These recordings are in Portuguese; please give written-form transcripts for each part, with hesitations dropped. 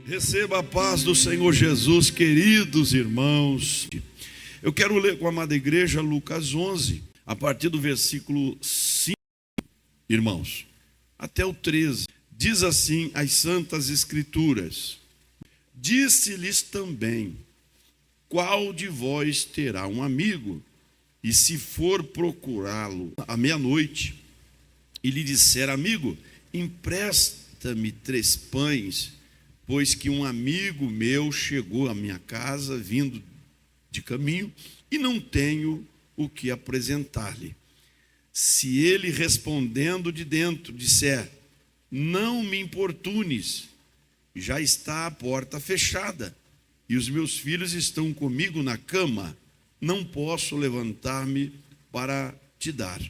Receba a paz do Senhor Jesus, queridos irmãos. Eu quero ler com a amada igreja Lucas 11, a partir do versículo 5, irmãos, até o 13. Diz assim as Santas Escrituras: Disse-lhes também: qual de vós terá um amigo, e se for procurá-lo à meia-noite, e lhe disser: amigo, empresta-me 3 pães, pois que um amigo meu chegou à minha casa, vindo de caminho, e não tenho o que apresentar-lhe. Se ele, respondendo de dentro, disser: não me importunes, já está a porta fechada, e os meus filhos estão comigo na cama, não posso levantar-me para te dar.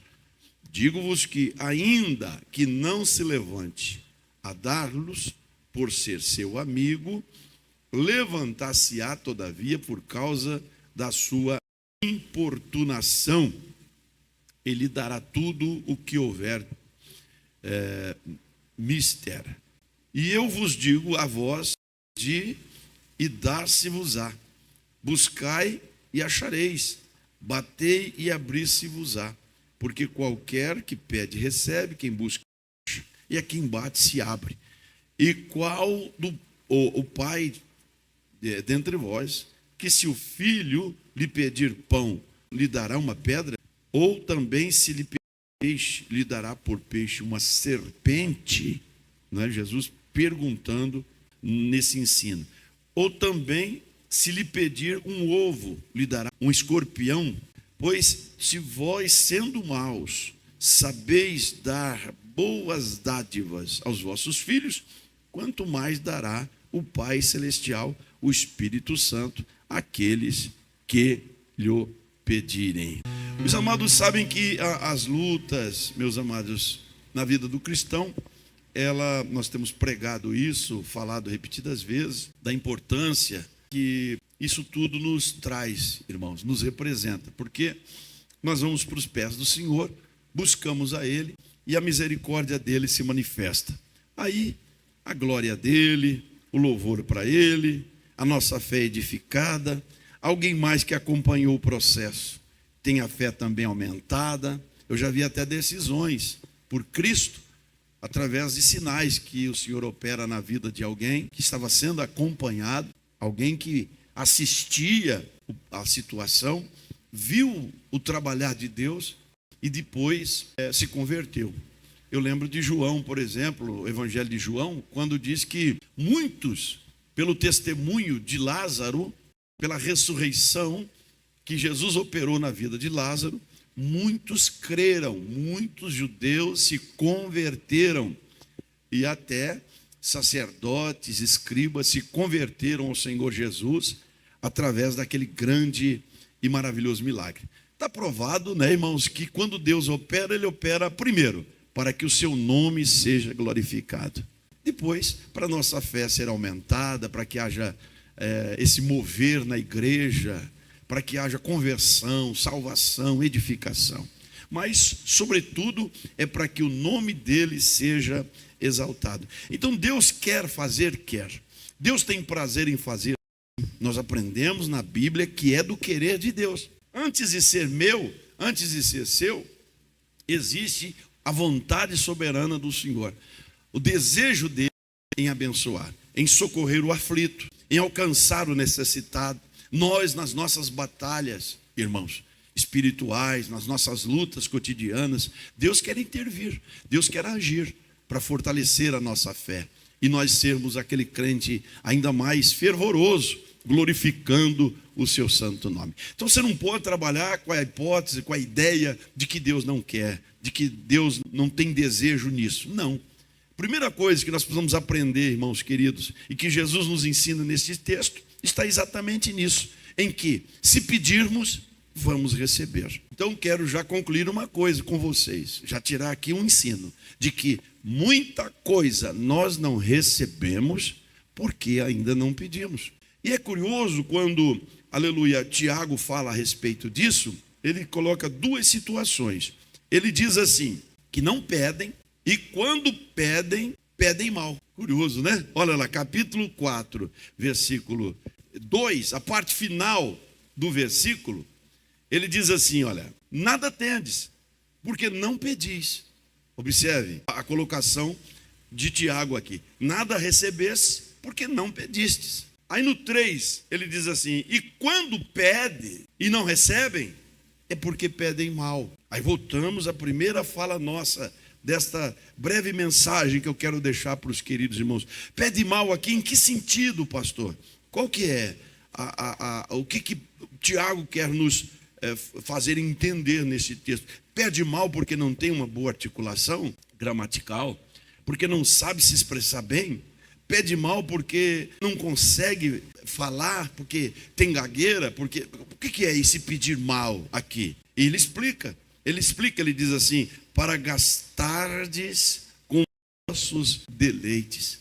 Digo-vos que, ainda que não se levante a dar-los, por ser seu amigo, levantar-se-á todavia por causa da sua importunação. Ele dará tudo o que houver mister. E eu vos digo a vós e dar-se-vos-á. Buscai e achareis, batei e abrir-se-vos-á. Porque qualquer que pede recebe, quem busca acha, e a quem bate se abre. E qual o pai dentre vós, que se o filho lhe pedir pão, lhe dará uma pedra? Ou também se lhe pedir peixe, lhe dará por peixe uma serpente? Não é? Jesus perguntando nesse ensino. Ou também se lhe pedir um ovo, lhe dará um escorpião? Pois se vós, sendo maus, sabeis dar boas dádivas aos vossos filhos, quanto mais dará o Pai Celestial, o Espírito Santo, àqueles que lhe pedirem. Os amados sabem que as lutas, meus amados, na vida do cristão, nós temos pregado isso, falado repetidas vezes, da importância que isso tudo nos traz, irmãos, nos representa, porque nós vamos para os pés do Senhor, buscamos a Ele e a misericórdia dEle se manifesta. Aí, a glória dEle, o louvor para Ele, a nossa fé edificada. Alguém mais que acompanhou o processo tem a fé também aumentada. Eu já vi até decisões por Cristo, através de sinais que o Senhor opera na vida de alguém que estava sendo acompanhado, alguém que assistia a situação, viu o trabalhar de Deus e depois se converteu. Eu lembro de João, por exemplo, o Evangelho de João, quando diz que muitos, pelo testemunho de Lázaro, pela ressurreição que Jesus operou na vida de Lázaro, muitos creram, muitos judeus se converteram, e até sacerdotes, escribas se converteram ao Senhor Jesus através daquele grande e maravilhoso milagre. Está provado, né, irmãos, que quando Deus opera, Ele opera primeiro para que o seu nome seja glorificado. Depois, para a nossa fé ser aumentada, para que haja esse mover na igreja, para que haja conversão, salvação, edificação. Mas, sobretudo, é para que o nome dele seja exaltado. Então, Deus quer fazer, quer. Deus tem prazer em fazer. Nós aprendemos na Bíblia que é do querer de Deus. Antes de ser meu, antes de ser seu, existe a vontade soberana do Senhor. O desejo dele em abençoar, em socorrer o aflito, em alcançar o necessitado. Nós, nas nossas batalhas, irmãos, espirituais, nas nossas lutas cotidianas, Deus quer intervir, Deus quer agir para fortalecer a nossa fé e nós sermos aquele crente ainda mais fervoroso, glorificando o seu santo nome. Então você não pode trabalhar com a hipótese, com a ideia de que Deus não quer, de que Deus não tem desejo nisso. Não. Primeira coisa que nós precisamos aprender, irmãos queridos, e que Jesus nos ensina nesse texto, está exatamente nisso, em que, se pedirmos, vamos receber. Então quero já concluir uma coisa com vocês, já tirar aqui um ensino, de que muita coisa nós não recebemos porque ainda não pedimos. E é curioso quando, aleluia, Tiago fala a respeito disso, ele coloca 2 situações. Ele diz assim, que não pedem, e quando pedem, pedem mal, Curioso, né? Olha lá, capítulo 4, versículo 2, a parte final do versículo, ele diz assim, olha, nada tendes, porque não pedis. Observe a colocação de Tiago aqui. Nada recebeste, porque não pedistes. Aí no 3, ele diz assim, e quando pede e não recebem, é porque pedem mal. Aí voltamos à primeira fala nossa, desta breve mensagem que eu quero deixar para os queridos irmãos. Pede mal aqui em que sentido, pastor? Qual que é? O que Tiago quer nos fazer entender nesse texto? Pede mal porque não tem uma boa articulação gramatical, porque não sabe se expressar bem, pede mal porque não consegue falar, porque tem gagueira, porque o que é esse pedir mal aqui? E ele explica, ele diz assim, para gastardes com vossos deleites.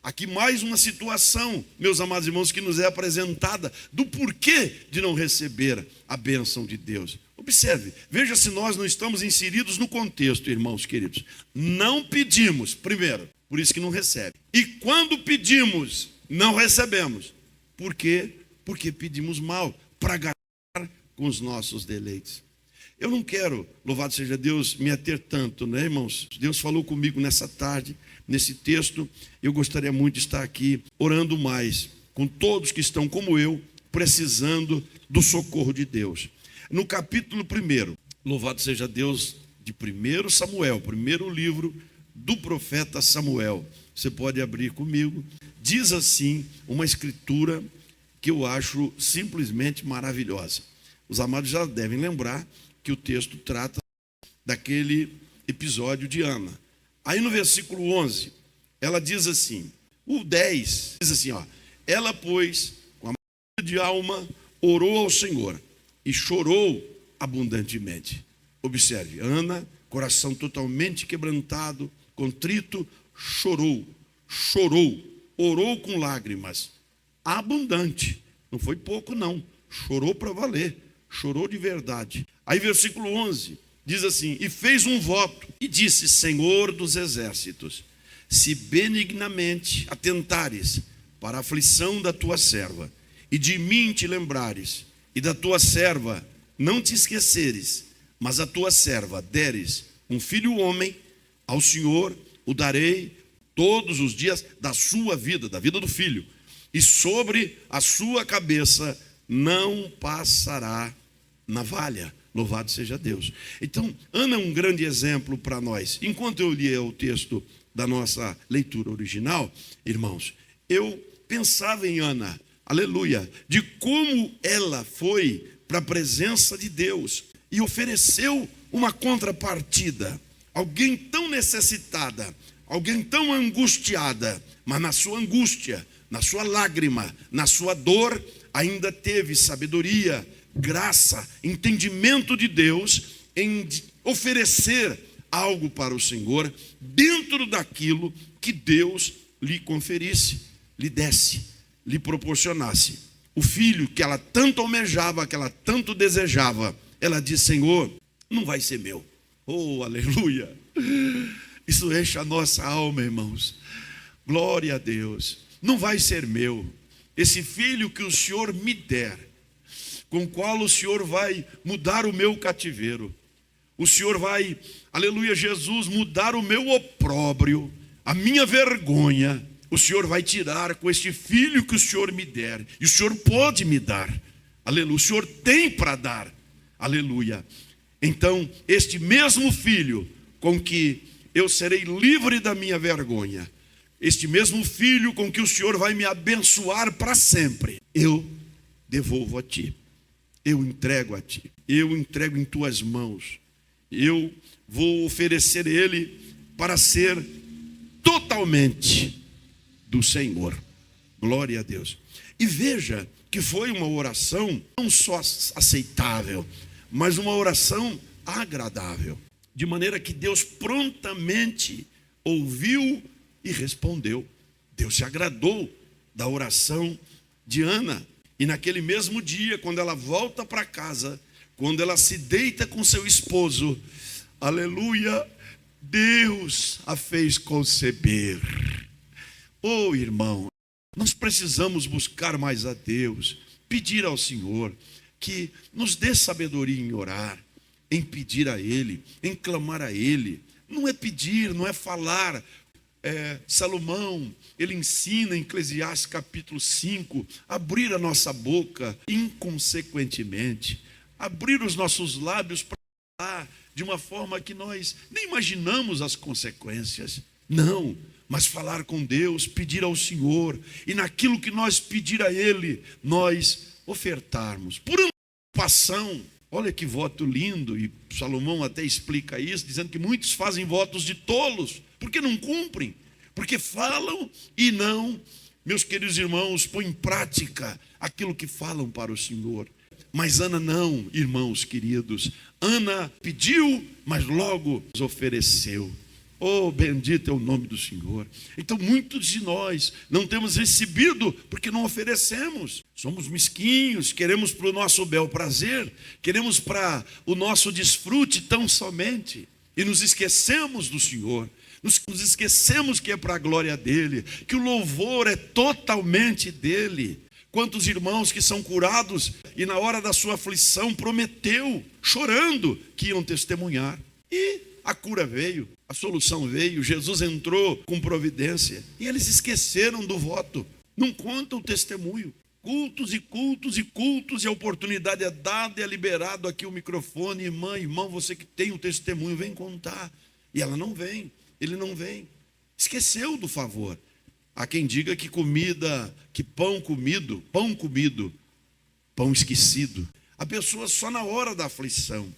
Aqui mais uma situação, meus amados irmãos, que nos é apresentada do porquê de não receber a bênção de Deus. Observe, veja se nós não estamos inseridos no contexto, irmãos queridos. Não pedimos, primeiro, por isso que não recebe. E quando pedimos, não recebemos. Por quê? Porque pedimos mal, para gastar com os nossos deleites. Eu não quero, louvado seja Deus, me ater tanto, né, irmãos? Deus falou comigo nessa tarde, nesse texto. Eu gostaria muito de estar aqui orando mais com todos que estão como eu, precisando do socorro de Deus. No capítulo 1, louvado seja Deus, de 1 Samuel, primeiro livro do profeta Samuel. Você pode abrir comigo. Diz assim uma escritura que eu acho simplesmente maravilhosa. Os amados já devem lembrar que o texto trata daquele episódio de Ana. Aí no versículo 11, ela diz assim, o 10, diz assim, ó, ela, pois, com a de alma, orou ao Senhor e chorou abundantemente. Observe, Ana, coração totalmente quebrantado, contrito, chorou, orou com lágrimas, abundante, não foi pouco não, chorou para valer, chorou de verdade. Aí versículo 11, diz assim, e fez um voto, e disse, Senhor dos exércitos, se benignamente atentares para a aflição da tua serva, e de mim te lembrares, e da tua serva não te esqueceres, mas a tua serva deres um filho homem, ao Senhor o darei todos os dias da sua vida, da vida do filho, e sobre a sua cabeça não passará navalha. Louvado seja Deus. Então, Ana é um grande exemplo para nós. Enquanto eu lia o texto da nossa leitura original, irmãos, eu pensava em Ana, aleluia, de como ela foi para a presença de Deus e ofereceu uma contrapartida. Alguém tão necessitada, alguém tão angustiada, mas na sua angústia, na sua lágrima, na sua dor, ainda teve sabedoria, graça, entendimento de Deus em oferecer algo para o Senhor dentro daquilo que Deus lhe conferisse, lhe desse, lhe proporcionasse. O filho que ela tanto almejava, que ela tanto desejava, ela disse, Senhor, não vai ser meu. Oh, aleluia! Isso enche a nossa alma, irmãos. Glória a Deus. Não vai ser meu. Esse filho que o Senhor me der, com o qual o Senhor vai mudar o meu cativeiro. O Senhor vai, aleluia, Jesus, mudar o meu opróbrio, a minha vergonha. O Senhor vai tirar com este filho que o Senhor me der. E o Senhor pode me dar. Aleluia. O Senhor tem para dar. Aleluia. Então, este mesmo filho com que eu serei livre da minha vergonha, este mesmo filho com que o Senhor vai me abençoar para sempre, eu devolvo a ti. Eu entrego a ti, eu entrego em tuas mãos, eu vou oferecer ele para ser totalmente do Senhor. Glória a Deus. E veja que foi uma oração não só aceitável, mas uma oração agradável, de maneira que Deus prontamente ouviu e respondeu. Deus se agradou da oração de Ana. E naquele mesmo dia, quando ela volta para casa, quando ela se deita com seu esposo, aleluia, Deus a fez conceber. Oh, irmão, nós precisamos buscar mais a Deus, pedir ao Senhor que nos dê sabedoria em orar, em pedir a Ele, em clamar a Ele. Não é pedir, não é falar. Salomão, ele ensina em Eclesiastes capítulo 5, abrir a nossa boca inconsequentemente, abrir os nossos lábios para falar de uma forma que nós nem imaginamos as consequências. Não, mas falar com Deus, pedir ao Senhor, e naquilo que nós pedir a Ele, nós ofertarmos, por antecipação. Olha que voto lindo, e Salomão até explica isso, dizendo que muitos fazem votos de tolos, porque não cumprem, porque falam e não, meus queridos irmãos, põem em prática aquilo que falam para o Senhor. Mas Ana não, irmãos queridos, Ana pediu, mas logo ofereceu. Oh, bendito é o nome do Senhor. Então muitos de nós não temos recebido porque não oferecemos. Somos mesquinhos, queremos para o nosso bel prazer, queremos para o nosso desfrute tão somente, e nos esquecemos do Senhor. Nos esquecemos que é para a glória dEle, que o louvor é totalmente dEle. Quantos irmãos que são curados e na hora da sua aflição prometeu, chorando, que iam testemunhar. E a cura veio, a solução veio, Jesus entrou com providência. E eles esqueceram do voto, não contam o testemunho. Cultos e cultos e cultos, e a oportunidade é dada e é liberado aqui o microfone. Irmão, você que tem o testemunho, vem contar. E ela não vem, ele não vem. Esqueceu do favor. Há quem diga que comida, que pão comido, pão esquecido. A pessoa só na hora da aflição.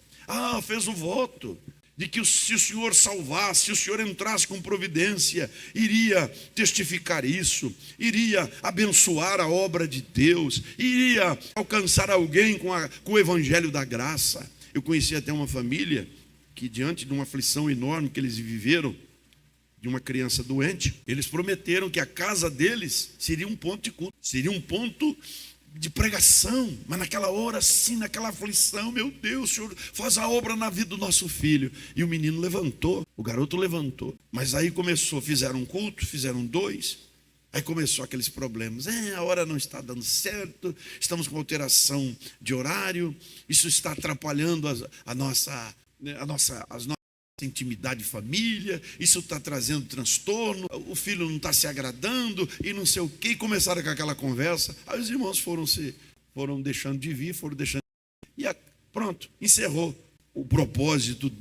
Fez o voto de que se o Senhor salvasse, se o Senhor entrasse com providência, iria testificar isso, iria abençoar a obra de Deus, iria alcançar alguém com o evangelho da graça. Eu conheci até uma família que, diante de uma aflição enorme que eles viveram, de uma criança doente, eles prometeram que a casa deles seria um ponto de culto, seria um ponto de pregação, mas naquela hora, sim, naquela aflição, meu Deus, o Senhor faz a obra na vida do nosso filho. E o menino levantou, o garoto levantou, mas aí fizeram um culto, fizeram 2, aí começou aqueles problemas. A hora não está dando certo, estamos com alteração de horário, isso está atrapalhando as nossas intimidade de família, isso está trazendo transtorno, o filho não está se agradando e não sei o que, e começaram com aquela conversa. Aí os irmãos foram deixando de vir, e pronto, encerrou o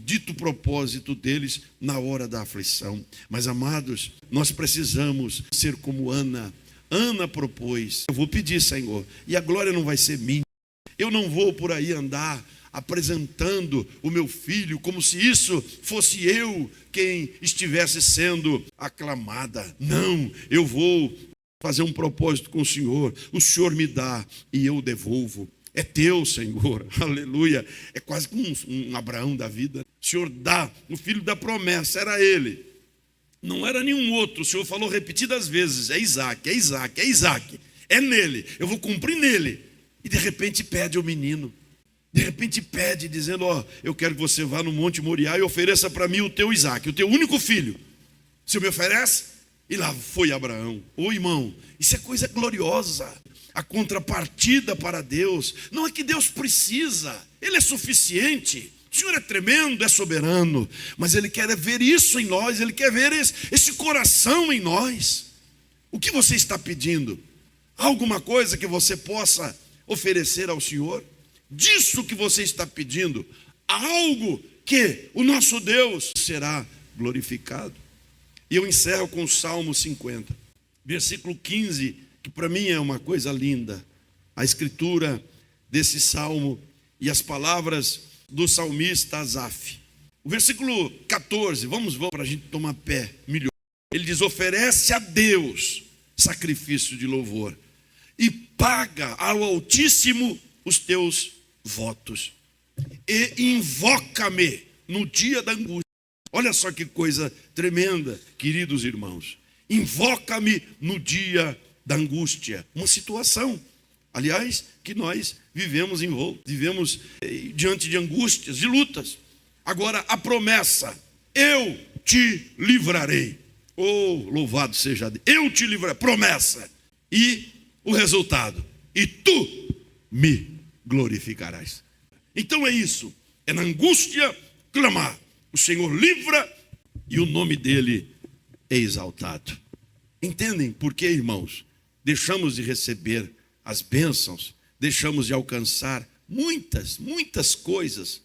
dito propósito deles na hora da aflição. Mas amados, nós precisamos ser como Ana. Ana propôs: eu vou pedir, Senhor, e a glória não vai ser minha, eu não vou por aí andar apresentando o meu filho como se isso fosse eu quem estivesse sendo aclamada. Não, eu vou fazer um propósito com o Senhor me dá e eu devolvo. É teu, Senhor, aleluia. É quase como um Abraão da vida. O Senhor dá, o filho da promessa era ele, não era nenhum outro. O Senhor falou repetidas vezes: é Isaac, é Isaac, é Isaac, é nele, eu vou cumprir nele. E de repente pede ao menino. De repente pede, dizendo: eu quero que você vá no Monte Moriá e ofereça para mim o teu Isaac, o teu único filho. O Senhor me oferece? E lá foi Abraão. Irmão, isso é coisa gloriosa. A contrapartida para Deus não é que Deus precisa, Ele é suficiente. O Senhor é tremendo, é soberano, mas Ele quer ver isso em nós, Ele quer ver esse coração em nós. O que você está pedindo? Alguma coisa que você possa oferecer ao Senhor? Disso que você está pedindo, algo que o nosso Deus será glorificado. E eu encerro com o Salmo 50, versículo 15, que para mim é uma coisa linda. A escritura desse salmo e as palavras do salmista Asaf. O versículo 14, vamos para a gente tomar pé melhor. Ele diz: oferece a Deus sacrifício de louvor e paga ao Altíssimo os teus votos, e invoca-me no dia da angústia. Olha só que coisa tremenda, queridos irmãos. Invoca-me no dia da angústia. Uma situação, aliás, que nós vivemos diante de angústias, de lutas. Agora a promessa: eu te livrarei. Oh, louvado seja Deus. Eu te livrarei. Promessa. E o resultado. E tu me glorificarás. Então é isso. É na angústia clamar. O Senhor livra e o nome dele é exaltado. Entendem por que, irmãos? Deixamos de receber as bênçãos, deixamos de alcançar muitas coisas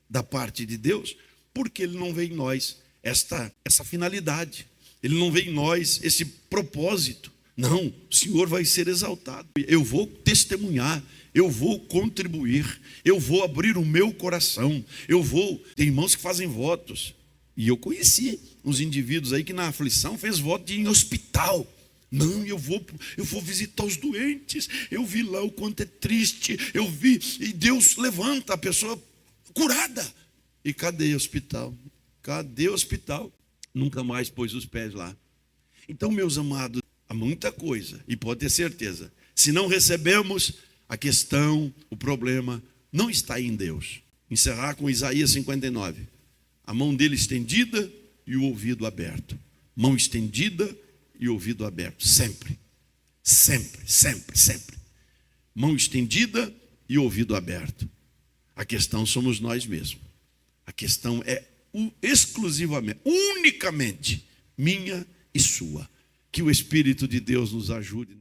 da parte de Deus, porque Ele não vê em nós essa finalidade, Ele não vê em nós esse propósito. Não, o Senhor vai ser exaltado. Eu vou testemunhar, eu vou contribuir, eu vou abrir o meu coração, Tem irmãos que fazem votos, e eu conheci uns indivíduos aí que na aflição fez voto de ir em hospital. Não, eu vou visitar os doentes. Eu vi lá o quanto é triste. Eu vi, e Deus levanta a pessoa curada. E cadê o hospital? Cadê o hospital? Nunca mais pôs os pés lá. Então, meus amados, há muita coisa, e pode ter certeza, se não recebemos, a questão, o problema, não está em Deus. Encerrar com Isaías 59. A mão dele estendida e o ouvido aberto. Mão estendida e ouvido aberto, sempre, sempre, sempre, sempre. Mão estendida e ouvido aberto. A questão somos nós mesmos. A questão é exclusivamente, unicamente minha e sua. Que o Espírito de Deus nos ajude.